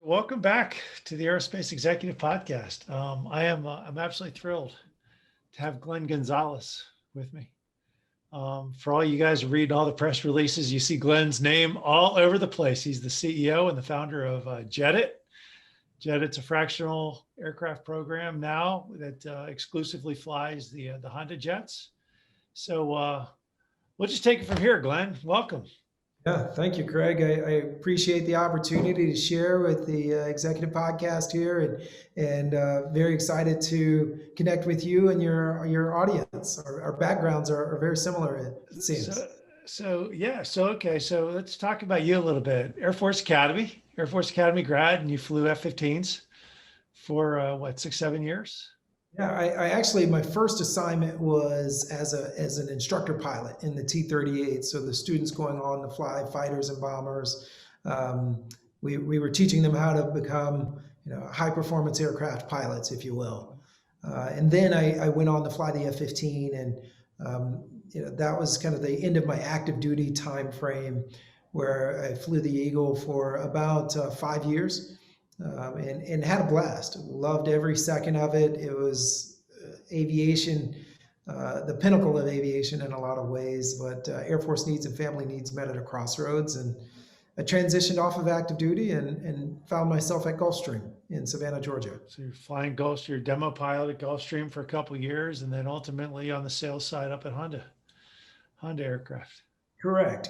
Welcome back to the Aerospace Executive Podcast. I'm absolutely thrilled to have Glenn Gonzales with me. For all you guys who read all the press releases, you see Glenn's name all over the place. He's the CEO and the founder of Jetit. Jetit's a fractional aircraft program now that exclusively flies the Honda jets. So we'll just take it from here, Glenn. Welcome. Yeah, thank you, Craig. I appreciate the opportunity to share with the executive podcast here, and very excited to connect with you and your audience. Our backgrounds are very similar, it seems. So let's talk about you a little bit. Air Force Academy grad, and you flew F-15s for what, 6, 7 years? Yeah, I actually my first assignment was as an instructor pilot in the T-38. So the students going on to fly fighters and bombers. Um, we were teaching them how to become high performance aircraft pilots, if you will. And then I went on to fly the F-15, and that was kind of the end of my active duty time frame, where I flew the Eagle for about 5 years, and had a blast. Loved every second of it. It was aviation, the pinnacle of aviation in a lot of ways, but Air Force needs and family needs met at a crossroads. And I transitioned off of active duty and found myself at Gulfstream in Savannah, Georgia. So you're flying Gulfstream, you're a demo pilot at Gulfstream for a couple of years, and then ultimately on the sales side up at Honda Aircraft. Correct.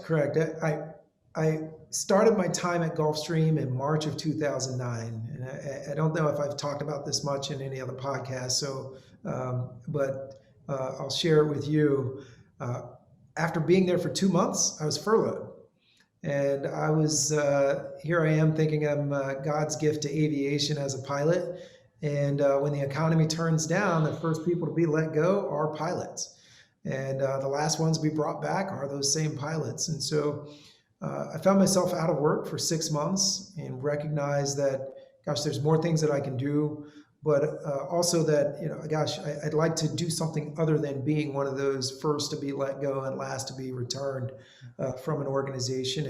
I started my time at Gulfstream in March of 2009, and I don't know if I've talked about this much in any other podcast. So, but I'll share it with you. After being there for 2 months, I was furloughed, and I was here. I am thinking I'm God's gift to aviation as a pilot. And when the economy turns down, the first people to be let go are pilots, and the last ones to be brought back are those same pilots. And so I found myself out of work for 6 months and recognized that, gosh, there's more things that I can do, but also that, gosh, I'd like to do something other than being one of those first to be let go and last to be returned from an organization.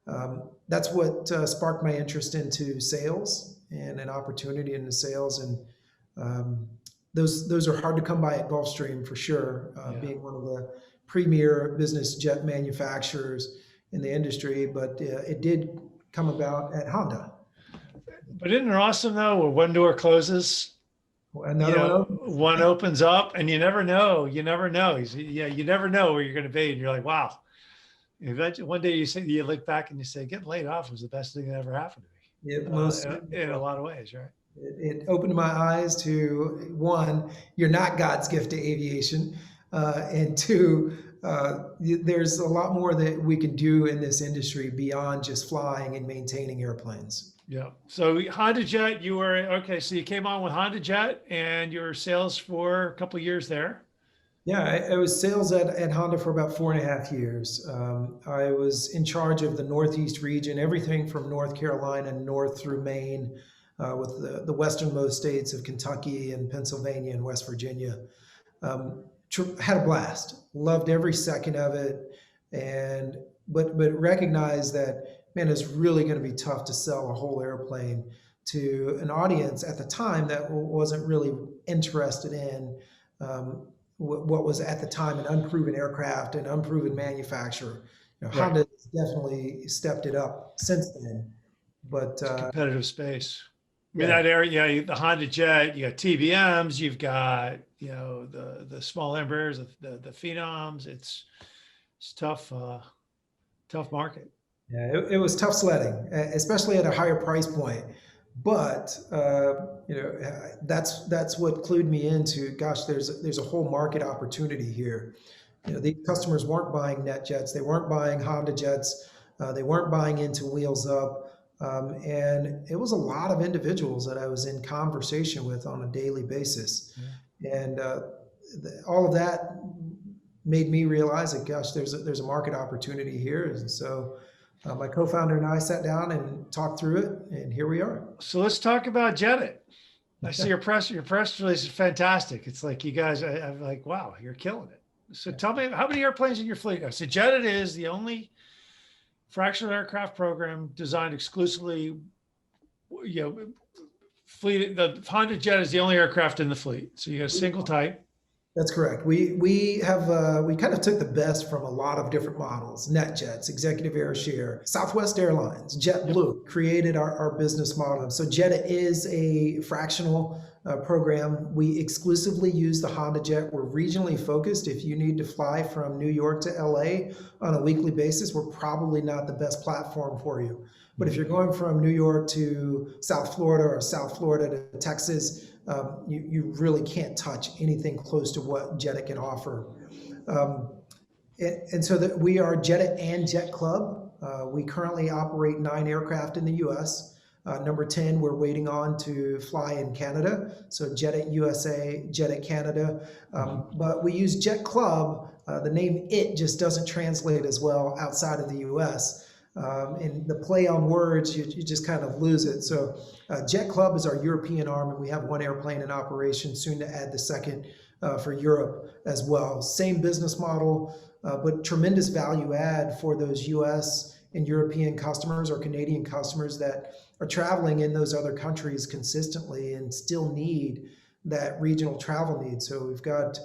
And that's what sparked my interest into sales and an opportunity into sales. And those are hard to come by at Gulfstream for sure, being one of the premier business jet manufacturers in the industry, but it did come about at Honda. But isn't it awesome though, where one door closes, Another one opens up, and you never know. You never know. You never know where you're going to be, and you're like, wow. Eventually, one day you look back and you say, getting laid off was the best thing that ever happened to me. In a lot of ways, right? It opened my eyes to, one, you're not God's gift to aviation, and two, there's a lot more that we can do in this industry beyond just flying and maintaining airplanes. Yeah. So Honda Jet, so you came on with Honda Jet and you were sales for a couple of years there. Yeah, I was sales at Honda for about 4.5 years. I was in charge of the Northeast region, everything from North Carolina north through Maine, with the westernmost states of Kentucky and Pennsylvania and West Virginia. Had a blast, loved every second of it, but recognized that, man, it's really going to be tough to sell a whole airplane to an audience at the time that wasn't really interested in what was at the time an unproven aircraft and unproven manufacturer. Right. Honda definitely stepped it up since then, but it's a competitive space. I mean, that area, the Honda Jet, you got TBMs, you've got, the small Embraers, the Phenoms. It's tough market. Yeah, it was tough sledding, especially at a higher price point. But that's what clued me into, gosh, there's a whole market opportunity here. These customers weren't buying net jets, they weren't buying Honda jets, they weren't buying into Wheels Up. And it was a lot of individuals that I was in conversation with on a daily basis. Yeah. And all of that made me realize that, gosh, there's a market opportunity here. And so my co-founder and I sat down and talked through it, and here we are. So let's talk about Jetit. I see your press release is fantastic. It's like you guys, I'm like, wow, you're killing it. So tell me, how many airplanes in your fleet now? So Jetit is the only fractional aircraft program designed exclusively you know, fleet, the Honda Jet is the only aircraft in the fleet. So you got a single type. That's correct. We kind of took the best from a lot of different models: NetJets, Executive Air Share, Southwest Airlines, Yep. JetBlue. Created our business model. So Jetta is a fractional program. We exclusively use the Honda Jet. We're regionally focused. If you need to fly from New York to LA on a weekly basis, we're probably not the best platform for you. But if you're going from New York to South Florida or South Florida to Texas, you really can't touch anything close to what Jetta can offer. Um, and so that we are Jetta and Jet Club. We currently operate 9 aircraft in the US. Number 10, we're waiting on to fly in Canada. So Jetta USA, Jetta Canada. But we use Jet Club. The name "it" just doesn't translate as well outside of the US. And the play on words, you just kind of lose it. So Jet Club is our European arm, and we have 1 airplane in operation, soon to add the second for Europe as well. Same business model, but tremendous value add for those US and European customers or Canadian customers that are traveling in those other countries consistently and still need that regional travel need. So we've got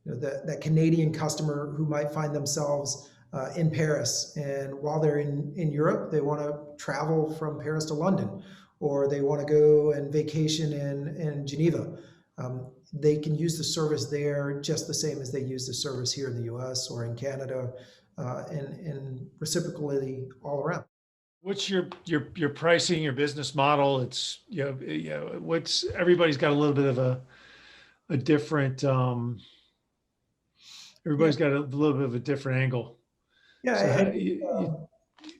that Canadian customer who might find themselves in Paris, and while they're in Europe, they want to travel from Paris to London, or they want to go and vacation in Geneva. They can use the service there just the same as they use the service here in the US or in Canada, and reciprocally all around. What's your pricing, your business model? It's what's everybody's got a little bit of a different everybody's got a little bit of a different angle. Yeah,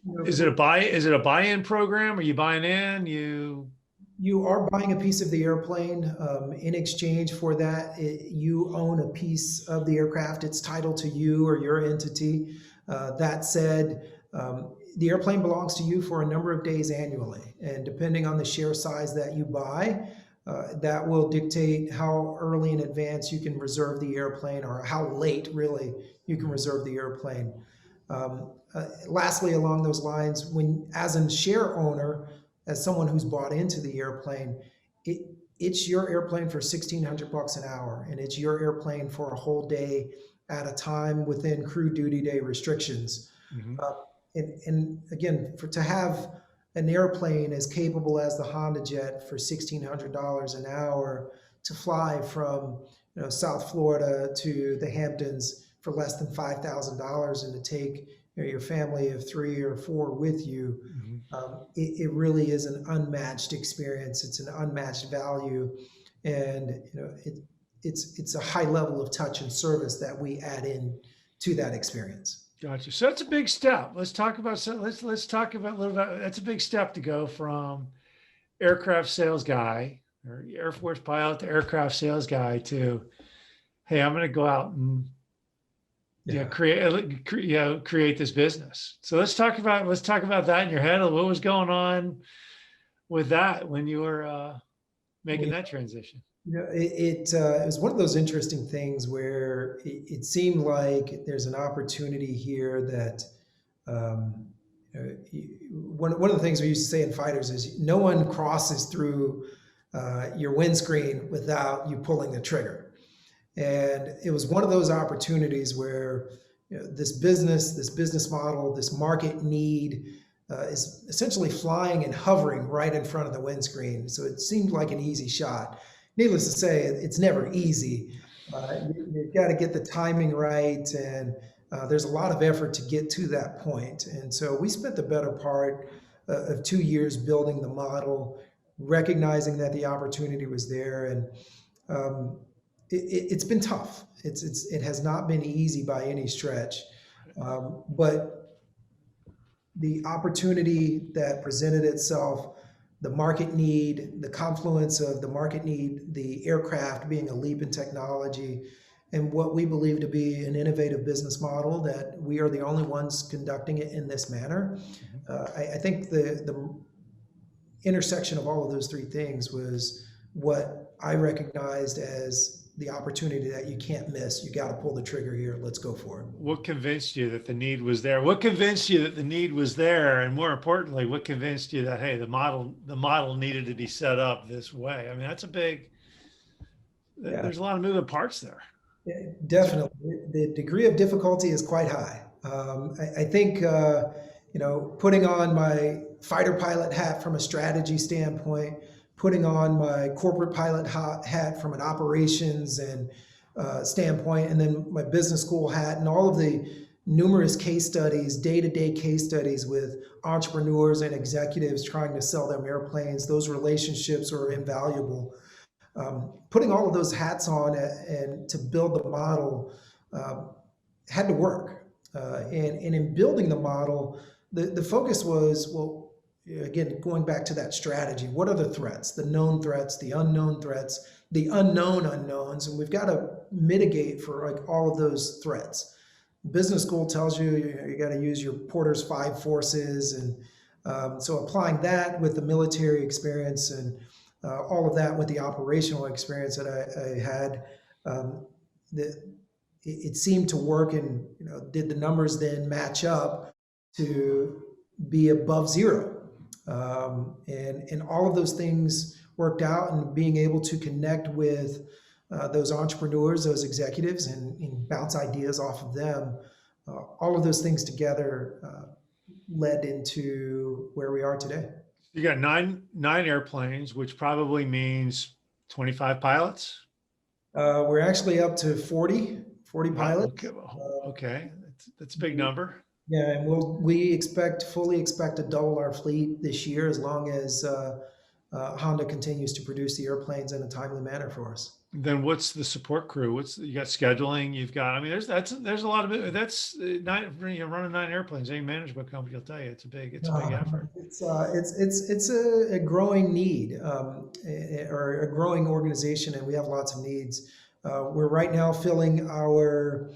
So is it a buy-in program? Are you buying in? You are buying a piece of the airplane. In exchange for that, you own a piece of the aircraft. It's titled to you or your entity. That said, the airplane belongs to you for a number of days annually. And depending on the share size that you buy, that will dictate how early in advance you can reserve the airplane, or how late really you can reserve the airplane. Lastly, along those lines, as a share owner, as someone who's bought into the airplane, it's your airplane for $1,600 an hour, and it's your airplane for a whole day at a time within crew duty day restrictions. Mhm. And again, to have an airplane as capable as the Honda Jet for $1,600 an hour to fly from South Florida to the Hamptons for less than $5,000, and to take your family of 3 or 4 with you, it really is an unmatched experience. It's an unmatched value, and it's a high level of touch and service that we add in to that experience. Gotcha. So that's a big step. Let's talk about a little bit. That's a big step to go from aircraft sales guy or Air Force pilot to aircraft sales guy to, hey, I'm going to go out and create this business. So let's talk about that in your head. What was going on with that when you were making that transition? It was one of those interesting things where it seemed like there's an opportunity here that one of the things we used to say in fighters is no one crosses through your windscreen without you pulling the trigger. And it was one of those opportunities where this business model, this market need is essentially flying and hovering right in front of the windscreen. So it seemed like an easy shot. Needless to say, it's never easy. You've got to get the timing right, and there's a lot of effort to get to that point. And so we spent the better part of 2 years building the model, recognizing that the opportunity was there, and it's been tough. It has not been easy by any stretch, but the opportunity that presented itself, the market need, the confluence of the market need, the aircraft being a leap in technology, and what we believe to be an innovative business model that we are the only ones conducting it in this manner. I think the intersection of all of those 3 things was what I recognized as the opportunity that you can't miss. You got to pull the trigger here. Let's go for it. What convinced you that the need was there? What convinced you that the need was there? And more importantly, what convinced you that, hey, the model needed to be set up this way? I mean, that's a big, Yeah. there's a lot of moving parts there. Yeah, definitely. The degree of difficulty is quite high. I think, putting on my fighter pilot hat from a strategy standpoint, putting on my corporate pilot hat from an operations and standpoint, and then my business school hat, and all of the numerous case studies, day-to-day case studies with entrepreneurs and executives trying to sell them airplanes. Those relationships are invaluable. Putting all of those hats on and to build the model had to work. And in building the model, the focus was, well, again, going back to that strategy, what are the threats, the known threats, the unknown threats, the unknown unknowns, and we've got to mitigate for like all of those threats. Business school tells you you got to use your Porter's 5 forces, and so applying that with the military experience and all of that with the operational experience that I had, it seemed to work. And did the numbers then match up to be above zero? And all of those things worked out, and being able to connect with those entrepreneurs, those executives, and bounce ideas off of them. All of those things together led into where we are today. You got nine airplanes, which probably means 25 pilots. We're actually up to 40 pilots. Okay. That's a big number. Yeah, and we fully expect to double our fleet this year, as long as Honda continues to produce the airplanes in a timely manner for us. Then what's the support crew? You got scheduling? You've got, I mean, there's a lot of it. That's running 9 airplanes. Any management company will tell you it's a big effort. It's a growing need, or a growing organization, and we have lots of needs. We're right now filling our.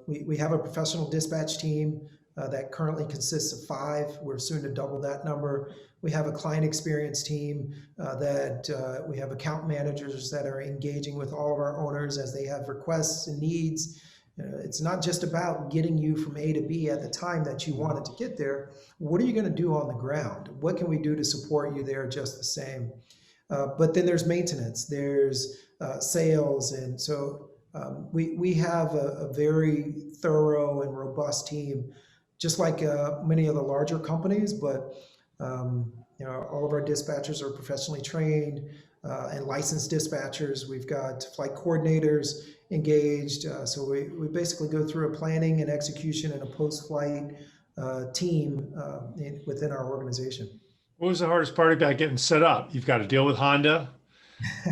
We have a professional dispatch team that currently consists of 5. We're soon to double that number. We have a client experience team that we have account managers that are engaging with all of our owners as they have requests and needs. It's not just about getting you from A to B at the time that you wanted to get there. What are you going to do on the ground? What can we do to support you there just the same? But then there's maintenance, there's sales, and so we have a very thorough and robust team, just like many of the larger companies. But all of our dispatchers are professionally trained and licensed dispatchers. We've got flight coordinators engaged. So we basically go through a planning and execution and a post-flight team within our organization. What was the hardest part about getting set up? You've got to deal with Honda.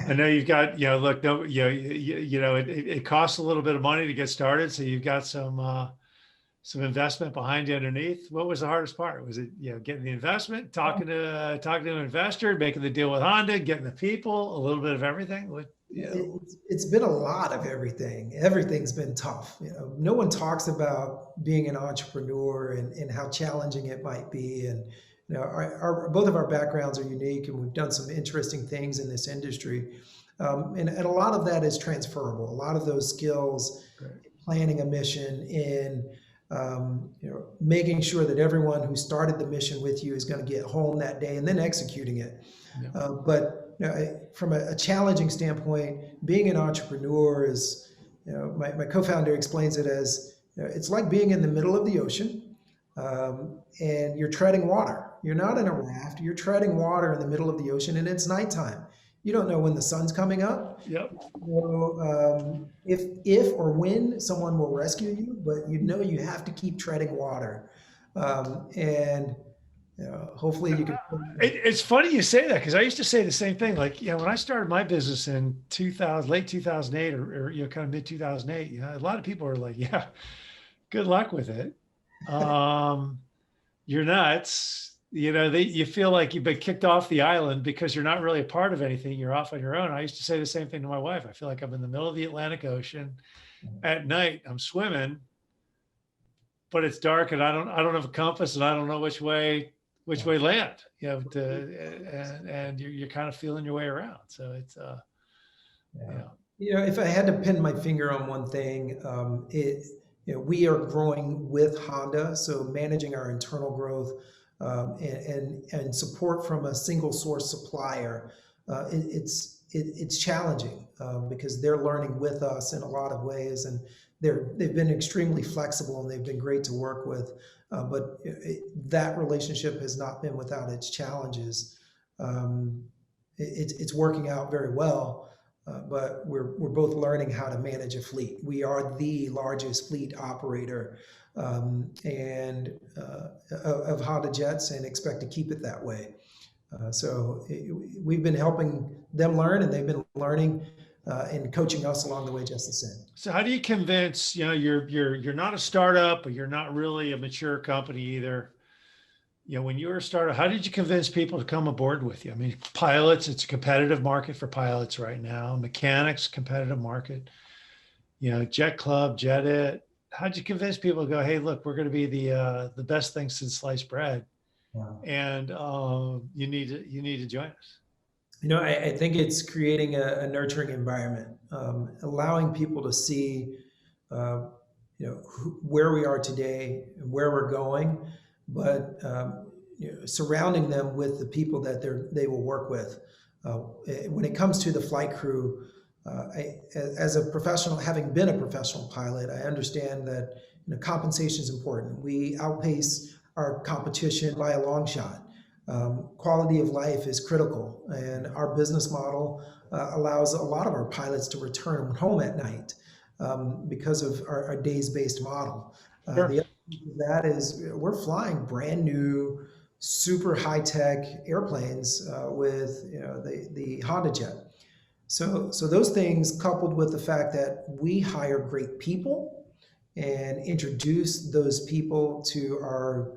I know you've got, look, no, it costs a little bit of money to get started. So you've got some investment behind you underneath. What was the hardest part? Was it, getting the investment, talking to an investor, making the deal with Honda, getting the people, a little bit of everything? It's been a lot of everything. Everything's been tough. No one talks about being an entrepreneur and how challenging it might be. And both of our backgrounds are unique, and we've done some interesting things in this industry. And a lot of that is transferable. A lot of those skills, right, planning a mission, in making sure that everyone who started the mission with you is going to get home that day, and then executing it. Yeah. But from a challenging standpoint, being an entrepreneur is, my co-founder explains it as, it's like being in the middle of the ocean, and you're treading water. You're not in a raft. You're treading water in the middle of the ocean, and it's nighttime. You don't know when the sun's coming up. Yep. If or when someone will rescue you, but you have to keep treading water, and hopefully you can. It's funny you say that, because I used to say the same thing. Like, when I started my business in late 2008 or kind of mid 2008, a lot of people are like, "Yeah, good luck with it. You're nuts." You feel like you've been kicked off the island because you're not really a part of anything. You're off on your own. I used to say the same thing to my wife. I feel like I'm in the middle of the Atlantic Ocean at night. I'm swimming, but it's dark, and I don't have a compass, and I don't know which way land. And you're kind of feeling your way around. So it's If I had to pin my finger on one thing, we are growing with Honda, so managing our internal growth and support from a single source supplier, it's challenging because they're learning with us in a lot of ways, and they've been extremely flexible and they've been great to work with. But that relationship has not been without its challenges. Um, it's working out very well. But we're both learning how to manage a fleet. We are the largest fleet operator and of Honda jets, and expect to keep it that way. We've been helping them learn, and they've been learning and coaching us along the way just the same. So how do you convince, you're not a startup, but you're not really a mature company either. When you were a startup, how did you convince people to come aboard with you? I mean, pilots, it's a competitive market for pilots right now. Mechanics, competitive market. Jet Club, Jet It. How'd you convince people to go, hey, look, we're going to be the best thing since sliced bread, Wow. and you need to join us. I think it's creating a nurturing environment, allowing people to see, where we are today and where we're going, but surrounding them with the people that they will work with. When it comes to the flight crew, as a professional, having been a professional pilot, I understand that compensation is important. We outpace our competition by a long shot. Quality of life is critical, and our business model allows a lot of our pilots to return home at night because of our days-based model. Sure. The other piece of that is we're flying brand new, super high-tech airplanes with the Honda jet. So those things, coupled with the fact that we hire great people and introduce those people to our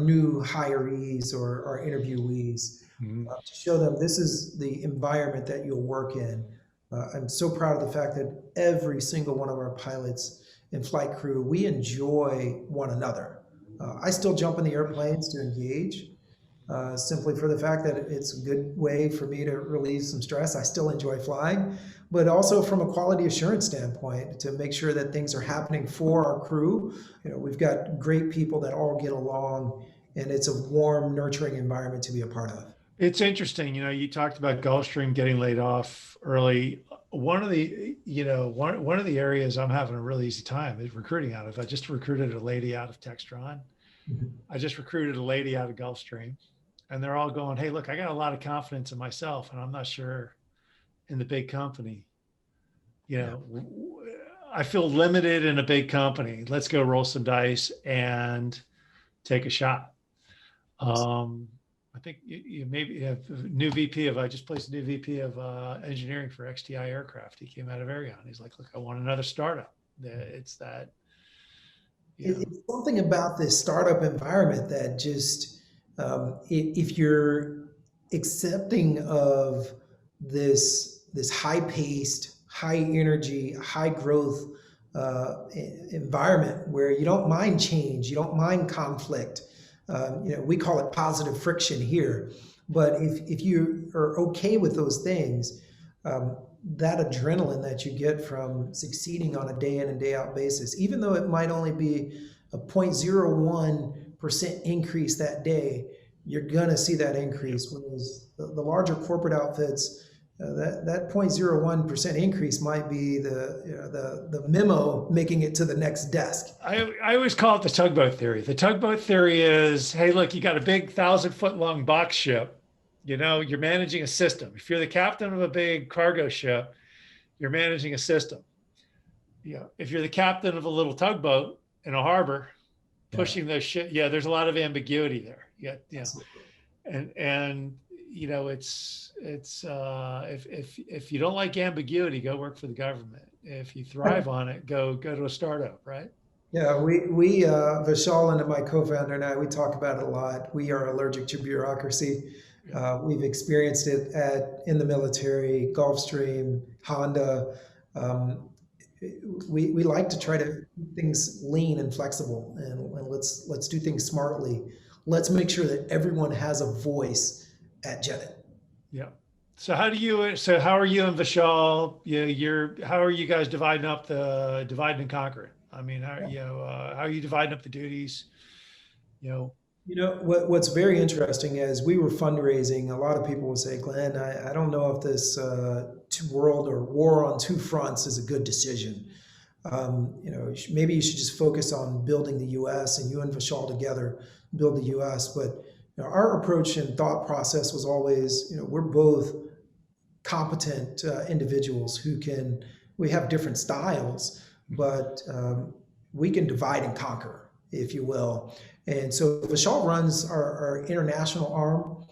new hirees or our interviewees, to show them this is the environment that you'll work in. I'm so proud of the fact that every single one of our pilots and flight crew, we enjoy one another. I still jump in the airplanes to engage, simply for the fact that it's a good way for me to relieve some stress. I still enjoy flying, but also from a quality assurance standpoint to make sure that things are happening for our crew. We've got great people that all get along, and it's a warm, nurturing environment to be a part of. It's interesting. You talked about Gulfstream getting laid off early. One of the, one of the areas I'm having a really easy time is recruiting out of. I just recruited a lady out of Textron. I just recruited a lady out of Gulfstream, and they're all going, hey, look, I got a lot of confidence in myself, and I'm not sure in the big company. I feel limited in a big company. Let's go roll some dice and take a shot. I think you maybe have a new VP of, I just placed a new VP of engineering for XTI aircraft. He came out of Ariane. He's like, look, I want another startup. It's that. It's something about this startup environment that just, if you're accepting of this high-paced, high-energy, high-growth environment where you don't mind change, you don't mind conflict. We call it positive friction here. But if you are okay with those things, that adrenaline that you get from succeeding on a day in and day out basis, even though it might only be a 0.01% increase that day, you're going to see that increase. Whereas the larger corporate outfits, that 0.01% increase might be the memo making it to the next desk. I always call it the tugboat theory. The tugboat theory is, hey, look, you got a big 1,000-foot long box ship. You're managing a system. If you're the captain of a big cargo ship, you're managing a system. If you're the captain of a little tugboat in a harbor, pushing those shit, there's a lot of ambiguity there. And it's if you don't like ambiguity, go work for the government. If you thrive on it, go to a startup, right? Yeah, we Vishal and my co-founder and I, we talk about it a lot. We are allergic to bureaucracy. We've experienced it in the military, Gulfstream, Honda. We like to try to keep things lean and flexible, and let's do things smartly. Let's make sure that everyone has a voice at Jet. Yeah. So how are you and Vishal, how are you guys dividing and conquering? I mean, how are you dividing up the duties? You know, What's very interesting is we were fundraising. A lot of people would say, Glenn, I don't know if this world or war on two fronts is a good decision. Maybe you should just focus on building the U.S. and you and Vishal together build the U.S. But our approach and thought process was always, we're both competent individuals we have different styles, but we can divide and conquer, if you will. And so Vishal runs our international arm.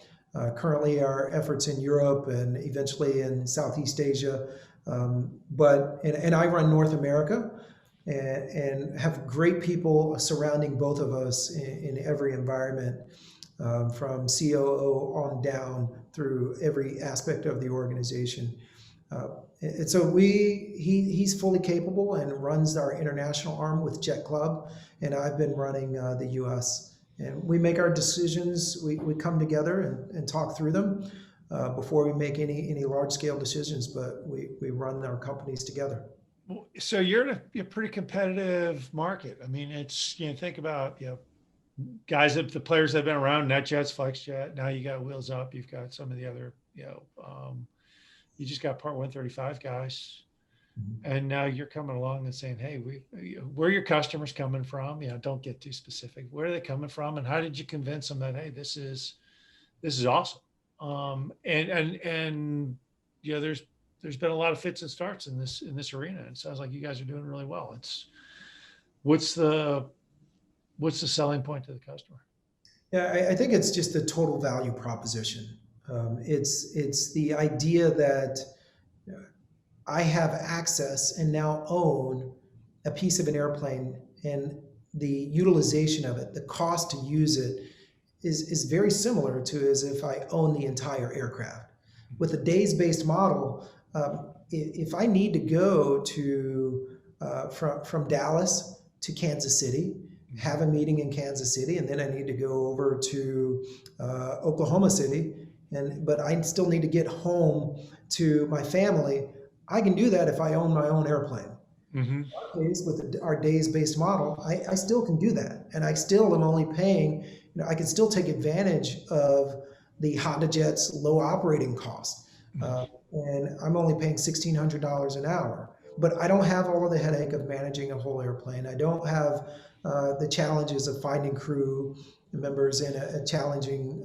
Currently, our efforts in Europe and eventually in Southeast Asia. And I run North America and have great people surrounding both of us in every environment, from COO on down through every aspect of the organization. And so he's fully capable and runs our international arm with Jet Club, and I've been running the U.S. And we make our decisions. We come together and talk through them before we make any large scale decisions. But we run our companies together. So you're in a pretty competitive market. I mean, it's think about guys the players that have been around, NetJets, FlexJet. Now you got Wheels Up. You've got some of the other you just got Part 135 guys. And now you're coming along and saying, hey, where are your customers coming from? Don't get too specific. Where are they coming from? And how did you convince them that, hey, this is awesome? There's been a lot of fits and starts in this arena. And it sounds like you guys are doing really well. What's the selling point to the customer? Yeah, I think it's just a total value proposition. It's the idea that I have access and now own a piece of an airplane, and the utilization of it, the cost to use it is very similar to as if I own the entire aircraft. With a days-based model, if I need to go from Dallas to Kansas City, have a meeting in Kansas City, and then I need to go over to Oklahoma City, but I still need to get home to my family, I can do that if I own my own airplane. In our case, with our days-based model, I still can do that. And I still am only paying, I can still take advantage of the Honda Jet's low operating costs. And I'm only paying $1,600 an hour. But I don't have all of the headache of managing a whole airplane. I don't have the challenges of finding crew members in a challenging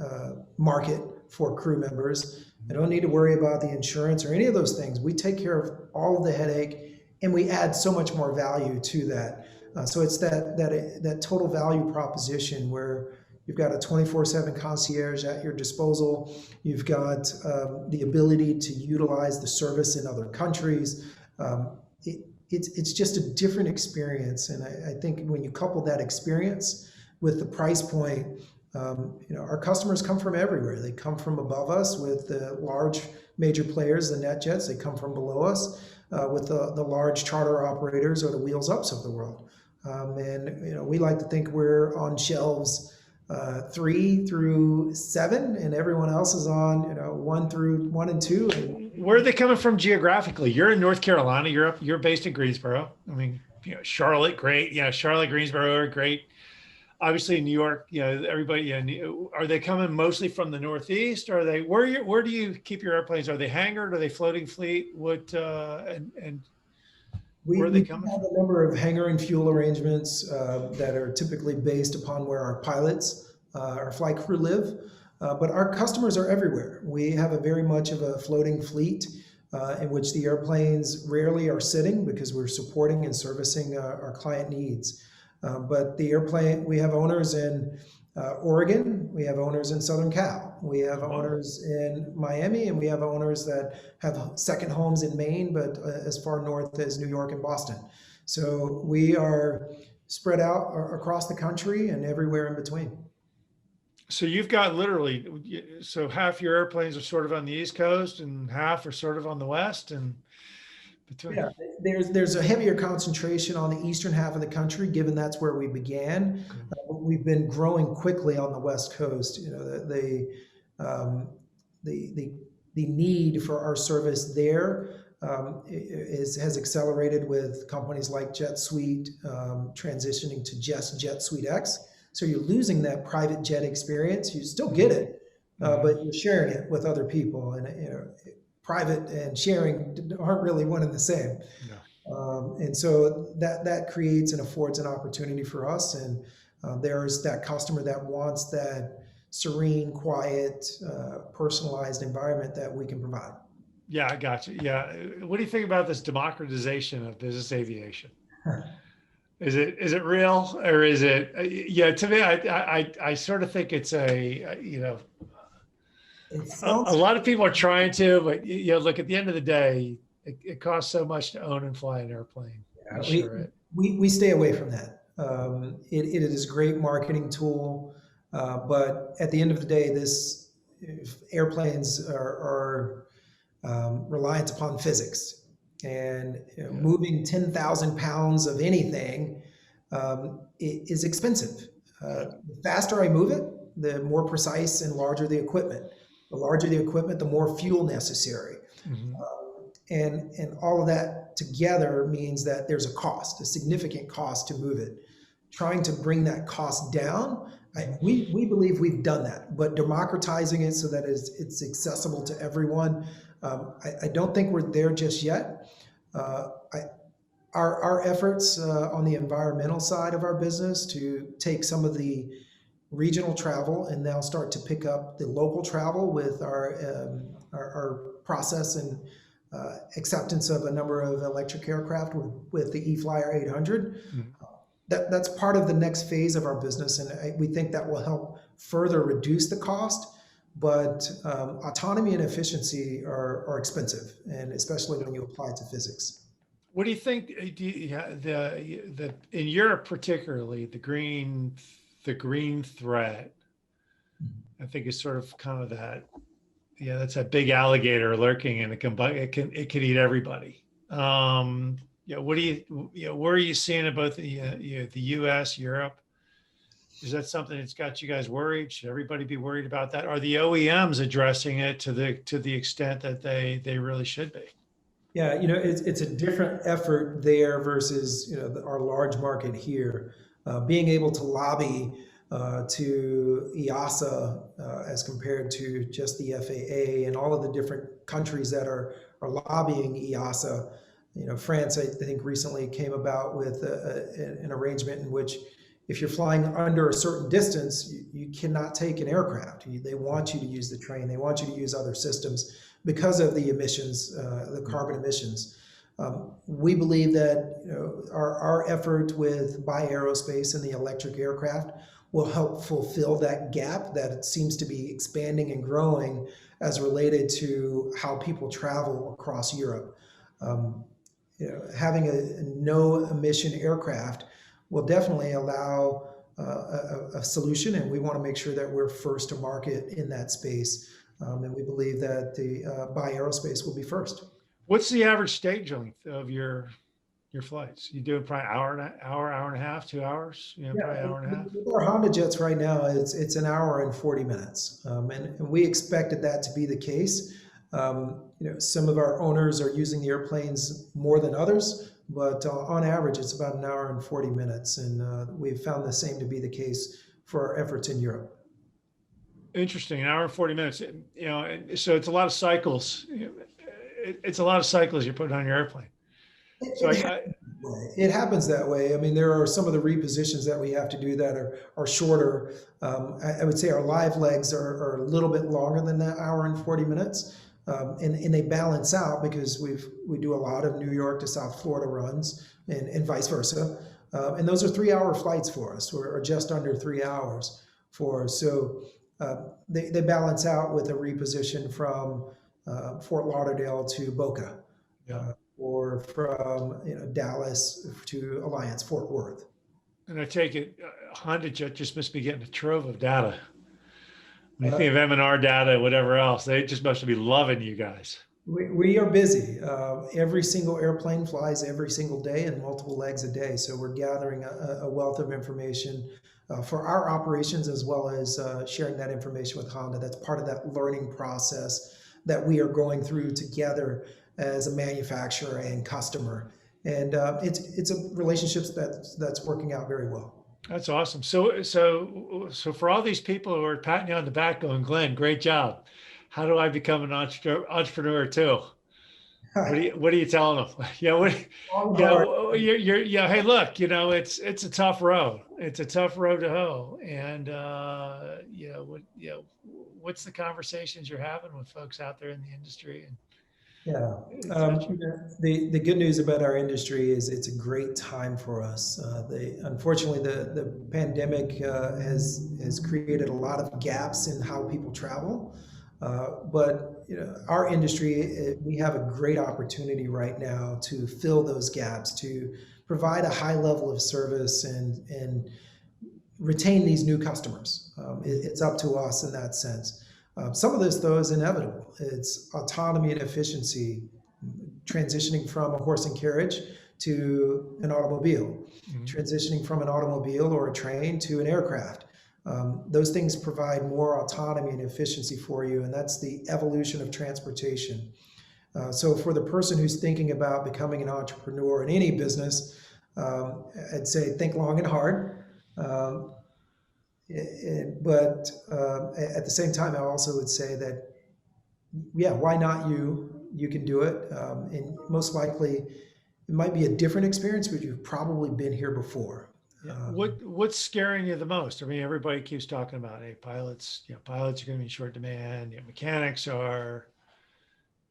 market for crew members. I don't need to worry about the insurance or any of those things. We take care of all of the headache, and we add so much more value to that. So it's that total value proposition where you've got a 24/7 concierge at your disposal. You've got the ability to utilize the service in other countries. It's just a different experience. And I think when you couple that experience with the price point, our customers come from everywhere. They come from above us with the large major players, the NetJets. They come from below us with the large charter operators or the Wheels Ups of the world. We like to think we're on shelves 3 through 7, and everyone else is on 1 and 2. Where are they coming from geographically? You're in North Carolina. You're based in Greensboro. I mean, Charlotte, great. Yeah, Charlotte, Greensboro are great. Obviously, in New York, everybody. Are they coming mostly from the Northeast? Are they where do you keep your airplanes? Are they hangared? Are they floating fleet? What and where are they coming from? We have a number of hangar and fuel arrangements that are typically based upon where our pilots, our flight crew live. But our customers are everywhere. We have a very much of a floating fleet in which the airplanes rarely are sitting because we're supporting and servicing our client needs. But the airplane, we have owners in Oregon, we have owners in Southern Cal, we have owners in Miami, and we have owners that have second homes in Maine, but as far north as New York and Boston. So we are spread out across the country and everywhere in between. So you've got literally, so half your airplanes are sort of on the East Coast and half are sort of on the West, and between. Yeah, there's a heavier concentration on the eastern half of the country, given that's where we began. We've been growing quickly on the West Coast. The the need for our service there has accelerated with companies like JetSuite transitioning to just JetSuite X. So you're losing that private jet experience. You still get it, but you're sharing it with other people. And private and sharing aren't really one and the same. And so that creates and affords an opportunity for us. And there's that customer that wants that serene, quiet, personalized environment that we can provide. Yeah, I got you. Yeah. What do you think about this democratization of business aviation? Is it real, or is it? Yeah, to me, I sort of think it's a lot of people are trying to, but look, at the end of the day, it costs so much to own and fly an airplane. We stay away from that. It is a great marketing tool, but at the end of the day, airplanes are reliant upon physics, and moving 10,000 pounds of anything is expensive. The faster I move it, the more precise and larger the equipment. The larger the equipment, the more fuel necessary. And all of that together means that there's a significant cost to move it. Trying to bring that cost down, we believe we've done that, but democratizing it so that it's accessible to everyone, I don't think we're there just yet. Our efforts on the environmental side of our business to take some of the regional travel and now start to pick up the local travel with our process and acceptance of a number of electric aircraft with the eFlyer 800. That's part of the next phase of our business, and we think that will help further reduce the cost. But autonomy and efficiency are expensive, and especially when you apply it to physics. What do you think? In Europe, particularly, the green threat, I think is sort of kind of that. Yeah, that's a big alligator lurking, and it can eat everybody. What do you where are you seeing it both the U.S., Europe? Is that something that's got you guys worried? Should everybody be worried about that? Are the OEMs addressing it to the extent that they really should be? Yeah, it's a different effort there versus our large market here. Being able to lobby to EASA as compared to just the FAA and all of the different countries that are lobbying EASA. France, I think, recently came about with an arrangement in which if you're flying under a certain distance, you cannot take an aircraft. They want you to use the train. They want you to use other systems because of the emissions, the carbon emissions. We believe that our effort with Aerospace and the electric aircraft will help fulfill that gap that it seems to be expanding and growing as related to how people travel across Europe. Having a no emission aircraft will definitely allow a solution, and we want to make sure that we're first to market in that space. And we believe that the Aerospace will be first. What's the average stage length of your flights? You do it probably hour and a half, 2 hours? Probably hour and a half. With our Honda jets right now, it's an hour and 40 minutes, and we expected that to be the case. Some of our owners are using the airplanes more than others, but on average, it's about an hour and 40 minutes, and we've found the same to be the case for our efforts in Europe. Interesting, an hour and 40 minutes. So it's a lot of cycles. It's a lot of cycles you're putting on your airplane. So it happens that way. I mean, there are some of the repositions that we have to do that are shorter. I would say our live legs are a little bit longer than that hour and 40 minutes. And they balance out because we do a lot of New York to South Florida runs and vice versa. And those are 3-hour flights for us, or just under 3 hours for us. So they balance out with a reposition from Fort Lauderdale to Boca. Or from Dallas to Alliance Fort Worth. And I take it Honda Jet just must be getting a trove of data. I think of M&R data, whatever else. They just must be loving you guys. We are busy. Every single airplane flies every single day and multiple legs a day. So we're gathering a wealth of information for our operations, as well as sharing that information with Honda. That's part of that learning process that we are going through together as a manufacturer and customer. And it's a relationship that's working out very well. That's awesome. So for all these people who are patting you on the back going, Glenn, great job. How do I become an entrepreneur too? What are you telling them? Yeah, Long and hard. yeah. Hey, look, it's a tough road. It's a tough road to hoe. And what's the conversations you're having with folks out there in the industry and Yeah. et cetera? The good news about our industry is it's a great time for us. Unfortunately, the pandemic has created a lot of gaps in how people travel. But our industry, we have a great opportunity right now to fill those gaps, to provide a high level of service and retain these new customers. It's up to us in that sense. Some of this, though, is inevitable. It's autonomy and efficiency, transitioning from a horse and carriage to an automobile, transitioning from an automobile or a train to an aircraft. Those things provide more autonomy and efficiency for you, and that's the evolution of transportation. So for the person who's thinking about becoming an entrepreneur in any business, I'd say think long and hard. But at the same time, I also would say that, yeah, why not you? You can do it. And most likely, it might be a different experience, but you've probably been here before. Yeah. What's scaring you the most? I mean, everybody keeps talking about, hey, pilots are going to be in short demand. Mechanics are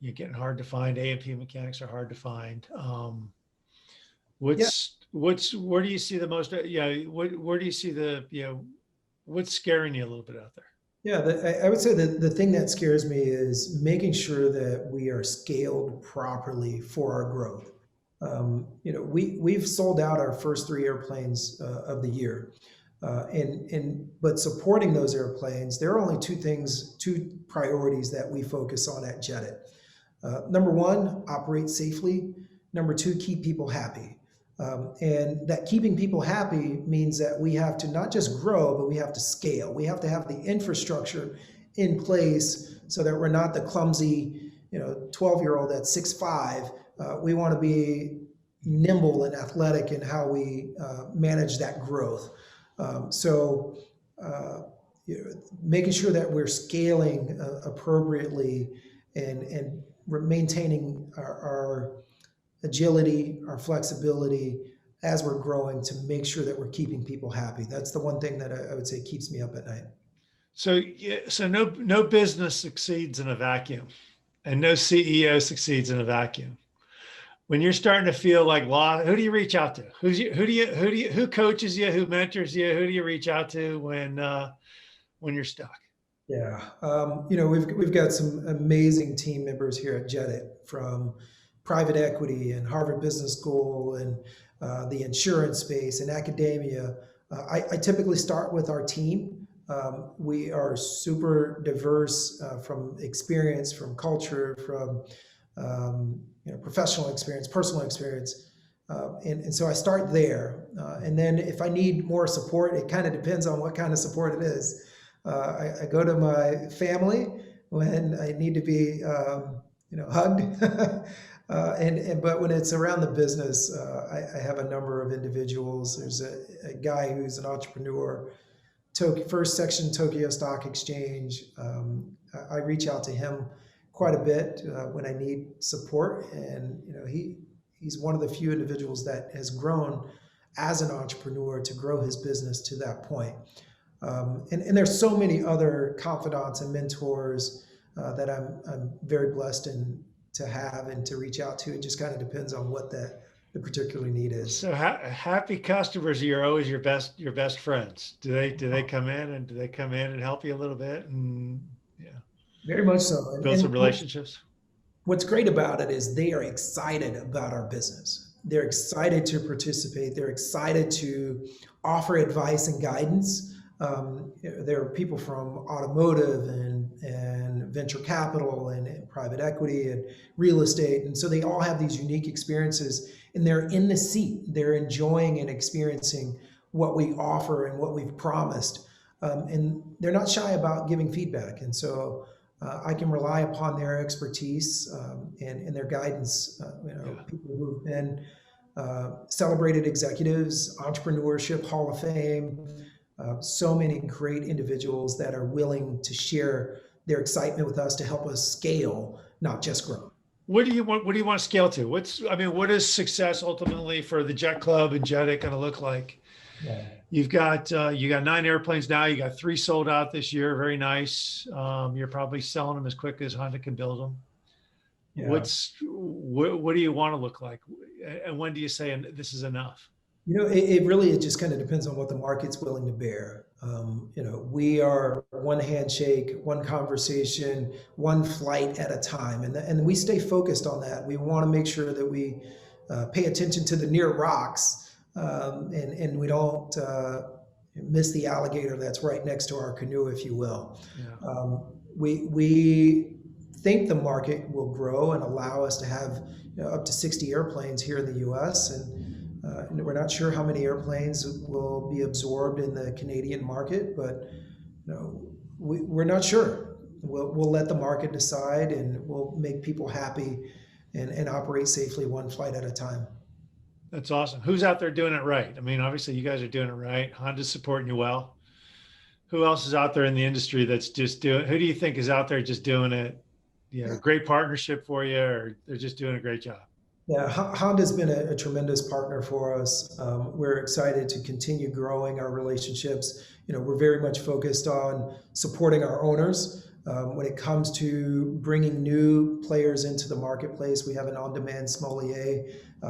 getting hard to find. A&P mechanics are hard to find. Where do you see the most? Where do you see what's scaring you a little bit out there? Yeah, I would say that the thing that scares me is making sure that we are scaled properly for our growth. We've sold out our first 3 airplanes of the year, but supporting those airplanes, there are only 2 priorities that we focus on at Jedit. Number 1, operate safely. Number 2, keep people happy. And that keeping people happy means that we have to not just grow, but we have to scale. We have to have the infrastructure in place so that we're not the clumsy, 12-year-old at 6'5". We want to be nimble and athletic in how we manage that growth. Making sure that we're scaling appropriately and we're maintaining our agility, our flexibility as we're growing to make sure that we're keeping people happy. That's the one thing that I would say keeps me up at night. So no business succeeds in a vacuum, and no CEO succeeds in a vacuum. When you're starting to feel like lost, who do you reach out to? Who coaches you? Who mentors you? Who do you reach out to when you're stuck? Yeah, we've got some amazing team members here at Jedit, from private equity and Harvard Business School and the insurance space and academia. I typically start with our team. We are super diverse from experience, from culture, from professional experience, personal experience. And so I start there. And then if I need more support, it kind of depends on what kind of support it is. I go to my family when I need to be, hugged. But when it's around the business, I have a number of individuals. There's a guy who's an entrepreneur, first section Tokyo Stock Exchange. I reach out to him quite a bit when I need support, and he's one of the few individuals that has grown as an entrepreneur to grow his business to that point. And there's so many other confidants and mentors that I'm very blessed to have and to reach out to. It just kind of depends on what the particular need is. So happy customers are always your best friends. Do they come in and help you a little bit? And very much so. Build some relationships. What's great about it is they are excited about our business. They're excited to participate. They're excited to offer advice and guidance. There are people from automotive and venture capital and private equity and real estate. And so they all have these unique experiences, and they're in the seat. They're enjoying and experiencing what we offer and what we've promised. And they're not shy about giving feedback. And so I can rely upon their expertise and their guidance. People who've been celebrated executives, Entrepreneurship Hall of Fame, so many great individuals that are willing to share their excitement with us to help us scale, not just grow. What do you want to scale to? What is success ultimately for the Jet Club and Jet It going to look like? Yeah. You got 9 airplanes now. You got 3 sold out this year. Very nice. You're probably selling them as quick as Honda can build them. Yeah. What do you want to look like? And when do you say this is enough? It just kind of depends on what the market's willing to bear. We are one handshake, one conversation, one flight at a time. And we stay focused on that. We want to make sure that we pay attention to the near rocks and we don't miss the alligator that's right next to our canoe, if you will. Yeah. We think the market will grow and allow us to have up to 60 airplanes here in the U.S. And we're not sure how many airplanes will be absorbed in the Canadian market, but we're not sure. We'll let the market decide, and we'll make people happy and operate safely one flight at a time. That's awesome. Who's out there doing it right? I mean, obviously you guys are doing it right. Honda's supporting you well. Who else is out there in the industry that's just doing? Who do you think is out there just doing it? Great partnership for you, or they're just doing a great job? Yeah, Honda's been a tremendous partner for us. We're excited to continue growing our relationships. We're very much focused on supporting our owners. When it comes to bringing new players into the marketplace, we have an on-demand sommelier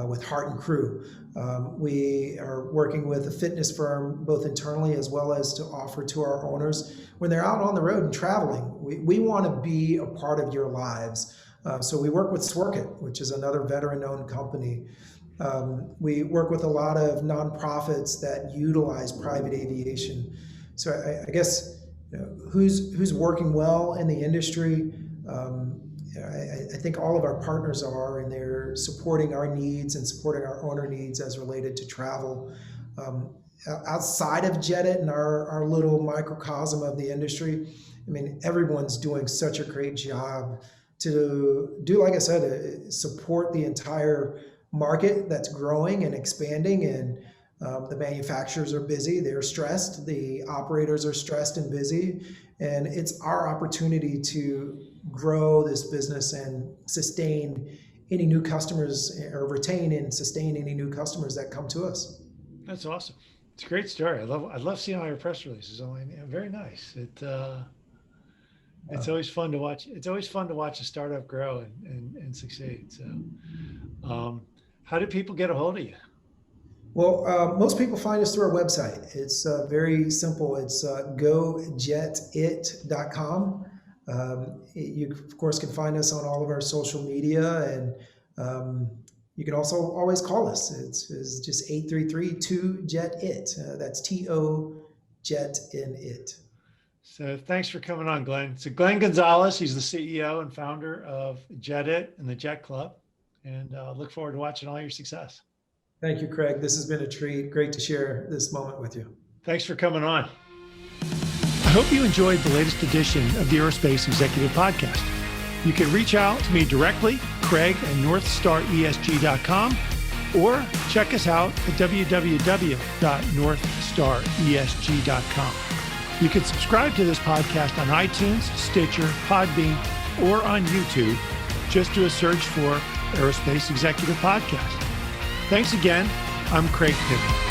with Heart and Crew. We are working with a fitness firm, both internally as well as to offer to our owners when they're out on the road and traveling. We want to be a part of your lives. So we work with Swerkit, which is another veteran-owned company. We work with a lot of nonprofits that utilize private aviation. So I guess who's working well in the industry. I think all of our partners are, and they're supporting our needs and supporting our owner needs as related to travel. Outside of Jet It and our little microcosm of the industry, everyone's doing such a great job to do, like I said, support the entire market that's growing and expanding. And the manufacturers are busy, they're stressed, the operators are stressed and busy. And it's our opportunity to grow this business and sustain any new customers, or retain and sustain any new customers that come to us. That's awesome. It's a great story. I love seeing all your press releases. Very nice. It's always fun to watch. It's always fun to watch a startup grow and succeed. So, how do people get a hold of you? Well, most people find us through our website. It's very simple. It's gojetit.com. You, of course, can find us on all of our social media, and you can also always call us. It's just 833-2-JET-IT. That's TO-JET-IN-IT. So thanks for coming on, Glenn. So Glenn Gonzales, he's the CEO and founder of Jet It and the Jet Club, and look forward to watching all your success. Thank you, Craig. This has been a treat. Great to share this moment with you. Thanks for coming on. I hope you enjoyed the latest edition of the Aerospace Executive Podcast. You can reach out to me directly, Craig at NorthstarESG.com, or check us out at www.northstaresg.com. You can subscribe to this podcast on iTunes, Stitcher, Podbean, or on YouTube. Just do a search for Aerospace Executive Podcast. Thanks again. I'm Craig Piven.